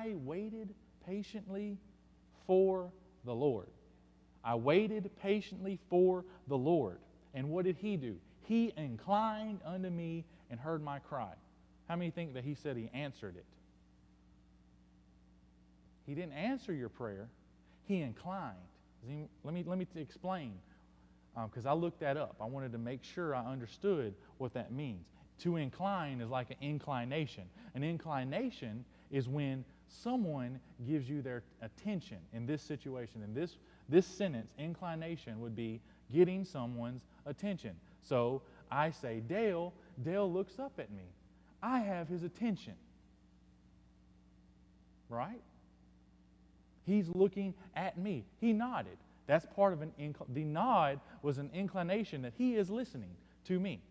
I waited patiently for the Lord. I waited patiently for the Lord. And what did He do? He inclined unto me and heard my cry. How many think that He said He answered it? He didn't answer your prayer. He inclined. Let me explain, because I looked that up. I wanted to make sure I understood what that means. To incline is like an inclination. An inclination is when someone gives you their attention in this situation. In this sentence, inclination would be getting someone's attention. So I say, Dale. Dale looks up at me. I have his attention. Right? He's looking at me. He nodded. That's part of the nod was an inclination that he is listening to me.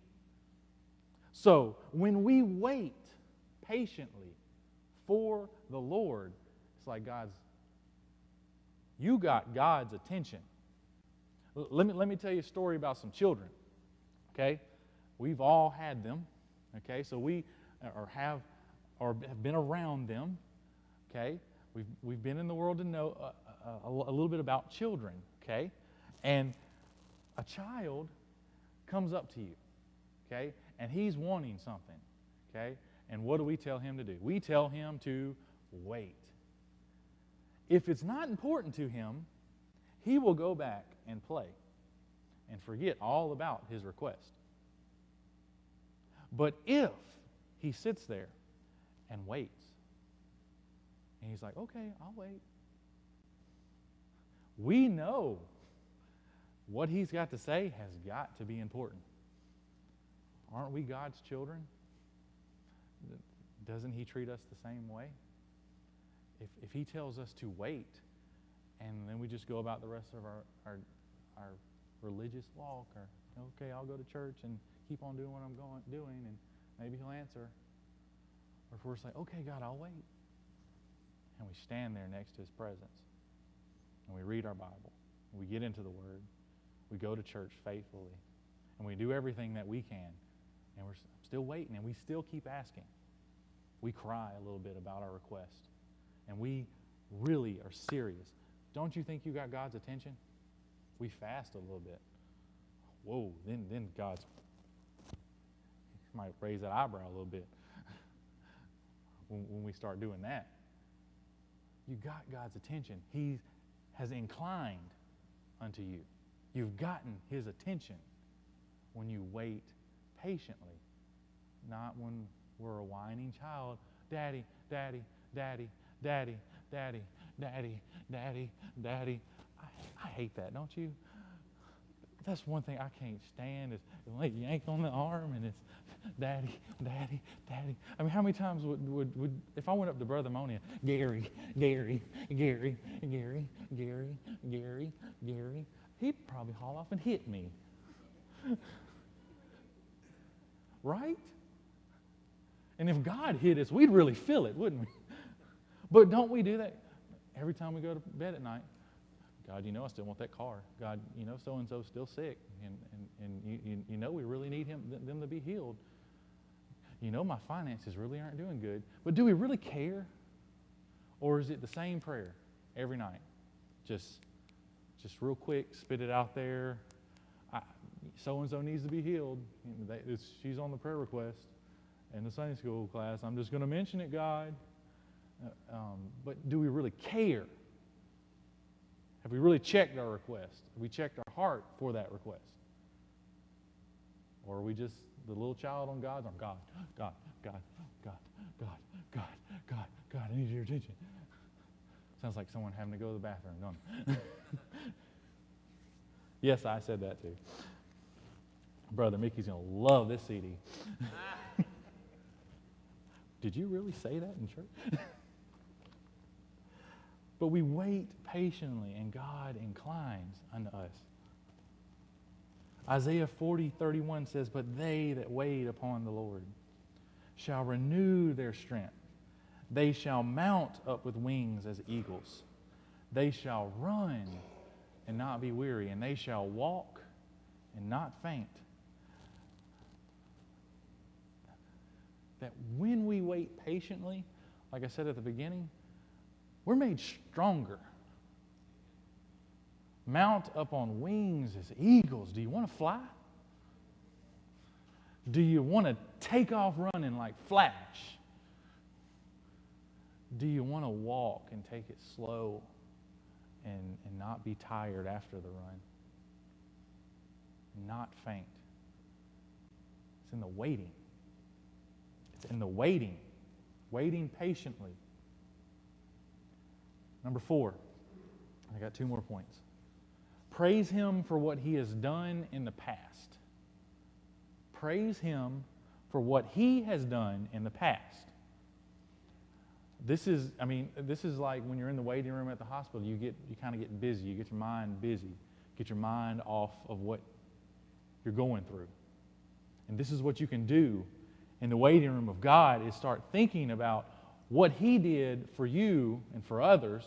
So when we wait patiently for the Lord, it's like you got God's attention. Let me tell you a story about some children. Okay? We've all had them. Okay? So we have been around them. Okay? We've been in the world to know a little bit about children, okay? And a child comes up to you, okay? And he's wanting something, okay? And what do we tell him to do? We tell him to wait. If it's not important to him, he will go back and play and forget all about his request. But if he sits there and waits, and he's like, okay, I'll wait. We know what he's got to say has got to be important. Aren't we God's children? Doesn't He treat us the same way? If He tells us to wait, and then we just go about the rest of our religious walk, or okay, I'll go to church and keep on doing what I'm doing, and maybe He'll answer. Or if we're like, okay, God, I'll wait. And we stand there next to His presence. And we read our Bible. We get into the Word. We go to church faithfully. And we do everything that we can. And we're still waiting. And we still keep asking. We cry a little bit about our request. And we really are serious. Don't you think you got God's attention? We fast a little bit. Whoa, then God's might raise that eyebrow a little bit when we start doing that. You got God's attention. He has inclined unto you. You've gotten His attention when you wait patiently, not when we're a whining child. Daddy, daddy, daddy, daddy, daddy, daddy, daddy, daddy. I hate that, don't you? That's one thing I can't stand is when they yank on the arm and it's daddy, daddy, daddy. I mean, how many times would if I went up to Brother Monia, Gary, Gary, Gary, Gary, Gary, Gary, Gary, he'd probably haul off and hit me. Right? And if God hit us, we'd really feel it, wouldn't we? But don't we do that every time we go to bed at night? God, you know I still want that car. God, you know so-and-so's still sick, and you know we really need them to be healed. You know my finances really aren't doing good. But do we really care? Or is it the same prayer every night? Just real quick, spit it out there. So-and-so needs to be healed. She's on the prayer request in the Sunday school class. I'm just going to mention it, God. But do we really care? Have we really checked our request? Have we checked our heart for that request? Or are we just the little child on God's arm? God, God, God, God, God, God, God, God, I need your attention. Sounds like someone having to go to the bathroom, don't it? Yes, I said that too. Brother Mickey's going to love this CD. Did you really say that in church? But we wait patiently, and God inclines unto us. Isaiah 40:31 says, "But they that wait upon the Lord shall renew their strength. They shall mount up with wings as eagles. They shall run and not be weary, and they shall walk and not faint." That when we wait patiently, like I said at the beginning, We're made stronger. Mount up on wings as eagles. Do you want to fly? Do you want to take off running like Flash? Do you want to walk and take it slow and not be tired after the run? Not faint. It's in the waiting. It's in the waiting. Waiting patiently. Number 4. I got 2 more points. Praise Him for what He has done in the past. Praise Him for what He has done in the past. This is like when you're in the waiting room at the hospital, you kind of get busy. You get your mind busy. Get your mind off of what you're going through. And this is what you can do in the waiting room of God, is start thinking about what He did for you and for others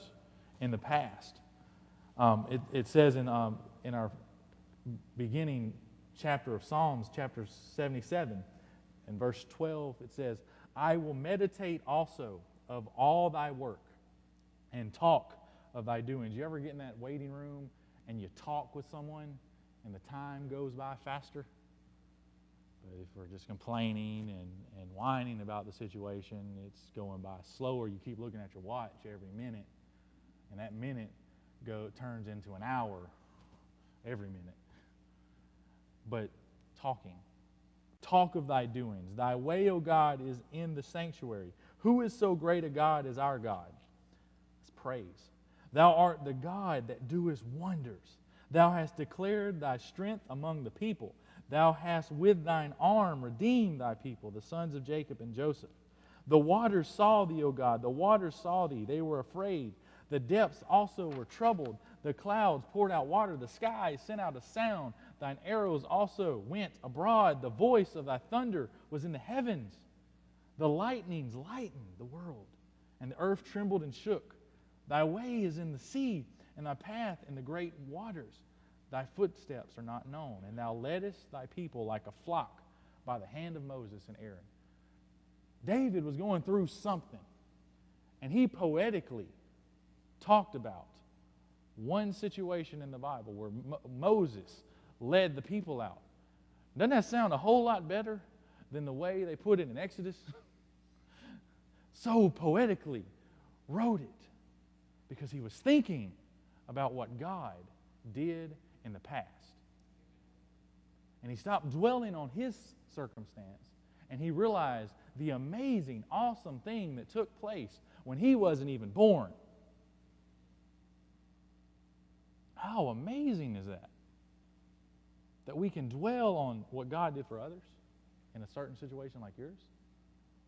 in the past. It says in our beginning chapter of Psalms, chapter 77, in verse 12, it says, I will meditate also of all thy work and talk of thy doings. You ever get in that waiting room and you talk with someone and the time goes by faster? But if we're just complaining and whining about the situation, it's going by slower. You keep looking at your watch every minute, and that minute turns into an hour every minute. But talking. Talk of thy doings. Thy way, O God, is in the sanctuary. Who is so great a God as our God? It's praise. Thou art the God that doest wonders. Thou hast declared thy strength among the people. Thou hast with thine arm redeemed thy people, the sons of Jacob and Joseph. The waters saw thee, O God. The waters saw thee. They were afraid. The depths also were troubled. The clouds poured out water. The skies sent out a sound. Thine arrows also went abroad. The voice of thy thunder was in the heavens. The lightnings lightened the world, and the earth trembled and shook. Thy way is in the sea, and thy path in the great waters. Thy footsteps are not known, and thou leddest thy people like a flock by the hand of Moses and Aaron. David was going through something, and he poetically talked about one situation in the Bible where Moses led the people out. Doesn't that sound a whole lot better than the way they put it in Exodus? So poetically wrote it because he was thinking about what God did in the past. And he stopped dwelling on his circumstance, and he realized the amazing, awesome thing that took place when he wasn't even born. How amazing is that? That we can dwell on what God did for others in a certain situation like yours.